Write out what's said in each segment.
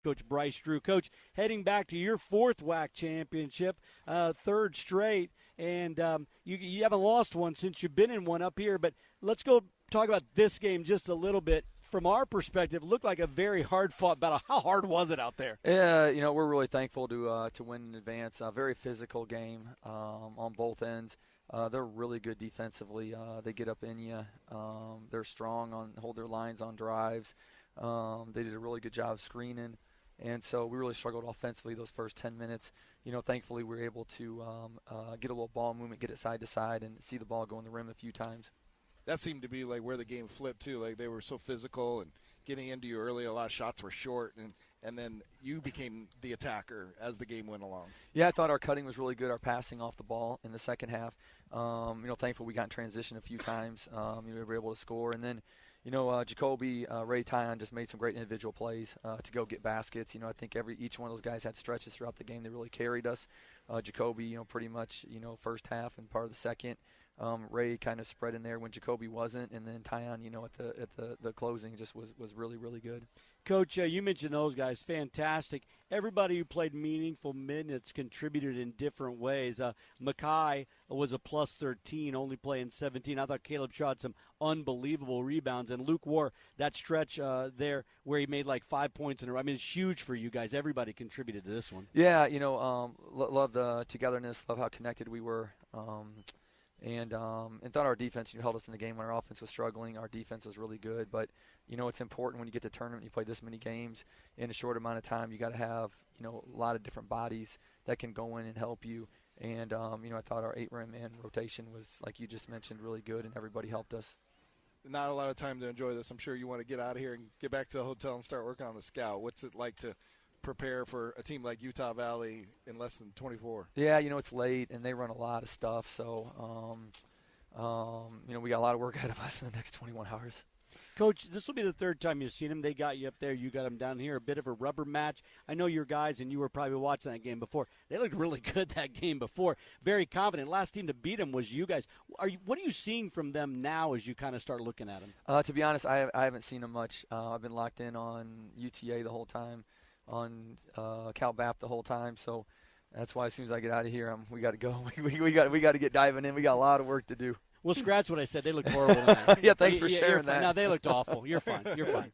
Coach Bryce Drew. Coach, heading back to your fourth WAC championship, third straight, and you haven't lost one since you've been in one up here. But let's go talk about this game just a little bit. From our perspective, it looked like a very hard-fought battle. How hard was it out there? Yeah, we're really thankful to win in advance. A very physical game on both ends. They're really good defensively. They get up in you. They're strong hold their lines on drives. They did a really good job screening. And so we really struggled offensively those first 10 minutes. Thankfully we were able to get a little ball movement, get it side to side, and see the ball go in the rim a few times. That seemed to be like where the game flipped too. Like they were so physical and getting into you early. A lot of shots were short, and then you became the attacker as the game went along. Yeah, I thought our cutting was really good. Our passing off the ball in the second half. Thankfully we got in transition a few times. We were able to score, and then Jacoby, Ray, Tyon just made some great individual plays to go get baskets. I think each one of those guys had stretches throughout the game. They really carried us. Jacoby, pretty much, first half and part of the second. Ray kind of spread in there when Jacoby wasn't, and then Tyon, at the closing just was really, really good. Coach, you mentioned those guys, fantastic. Everybody who played meaningful minutes contributed in different ways. Mackay was a plus 13, only playing 17. I thought Caleb Shaw had some unbelievable rebounds, and Luke War, that stretch there where he made like 5 points in a row. I mean, it's huge for you guys. Everybody contributed to this one. Yeah, love the togetherness, love how connected we were. And thought our defense held us in the game when our offense was struggling. Our defense was really good, but it's important when you get to tournament, you play this many games in a short amount of time. You got to have a lot of different bodies that can go in and help you. And I thought our 8-man rotation was, like you just mentioned, really good, and everybody helped us. Not a lot of time to enjoy this. I'm sure you want to get out of here and get back to the hotel and start working on the scout. What's it like to prepare for a team like Utah Valley in less than 24? Yeah, it's late and they run a lot of stuff, so we got a lot of work ahead of us in the next 21 hours. Coach, this will be the third time you've seen them. They got you up there, you got them down here. A bit of a rubber match. I know your guys, and you were probably watching that game before. They looked really good that game before. Very confident. Last team to beat them was you guys. What are you seeing from them now as you kind of start looking at them? To be honest, I haven't seen them much. I've been locked in on UTA the whole time, on Cal Bap the whole time. So that's why as soon as I get out of here, we got to go. we got to get diving in. We got a lot of work to do. Well, scratch what I said. They looked horrible tonight. Yeah, thanks for sharing that. No, they looked awful. You're fine. You're fine.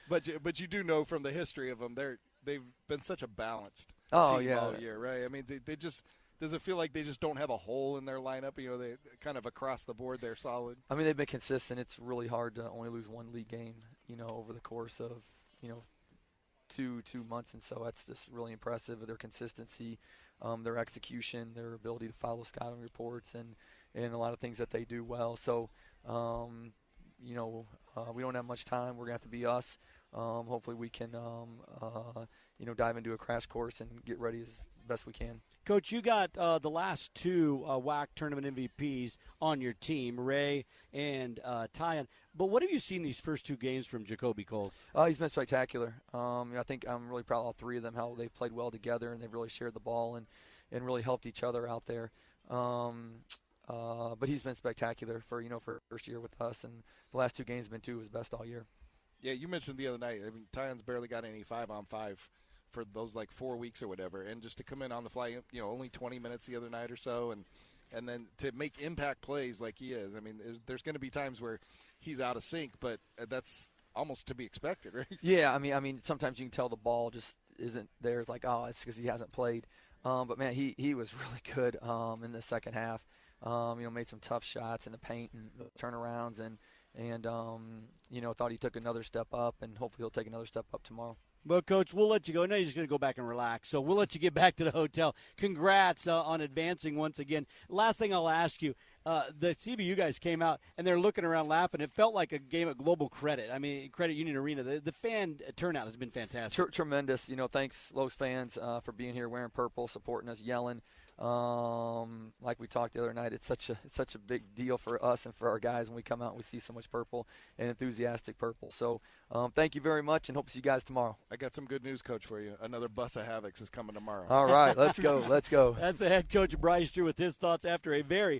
But you do know from the history of them, they've been such a balanced team all year, right? I mean, they just – does it feel like they just don't have a hole in their lineup? They kind of across the board, they're solid. I mean, they've been consistent. It's really hard to only lose one league game, over the course of, 2 months, and so that's just really impressive. Their consistency, their execution, their ability to follow scouting reports, and a lot of things that they do well. So, we don't have much time. We're going to have to be us. Hopefully we can, dive into a crash course and get ready as best we can. Coach, you got the last two WAC tournament MVPs on your team, Ray and Tyon. But what have you seen these first two games from Jacoby Coles? He's been spectacular. I think I'm really proud of all three of them, how they've played well together, and they've really shared the ball and really helped each other out there. But he's been spectacular for first year with us, and the last two games have been two of his best all year. Yeah, you mentioned the other night, Tyon's barely got any 5-on-5 for those 4 weeks or whatever, and just to come in on the fly, only 20 minutes the other night or so, and then to make impact plays like he is. I mean, there's going to be times where he's out of sync, but that's almost to be expected, right? Yeah, I mean, sometimes you can tell the ball just isn't there. It's like, it's because he hasn't played. But man, he was really good in the second half. Made some tough shots in the paint and the turnarounds, and thought he took another step up, and hopefully he'll take another step up tomorrow. Well, Coach, we'll let you go. I know you're just going to go back and relax, so we'll let you get back to the hotel. Congrats on advancing once again. Last thing I'll ask you, the CBU guys came out, and they're looking around laughing. It felt like a game at Global Credit. I mean, Credit Union Arena. The fan turnout has been fantastic. Tremendous. Thanks, Los fans, for being here wearing purple, supporting us, yelling. Like we talked the other night, it's such a big deal for us and for our guys when we come out and we see so much purple and enthusiastic purple. So thank you very much, and hope to see you guys tomorrow. I got some good news, Coach, for you. Another bus of Havocs is coming tomorrow. All right, let's go. That's the head coach, Bryce Drew, with his thoughts after a very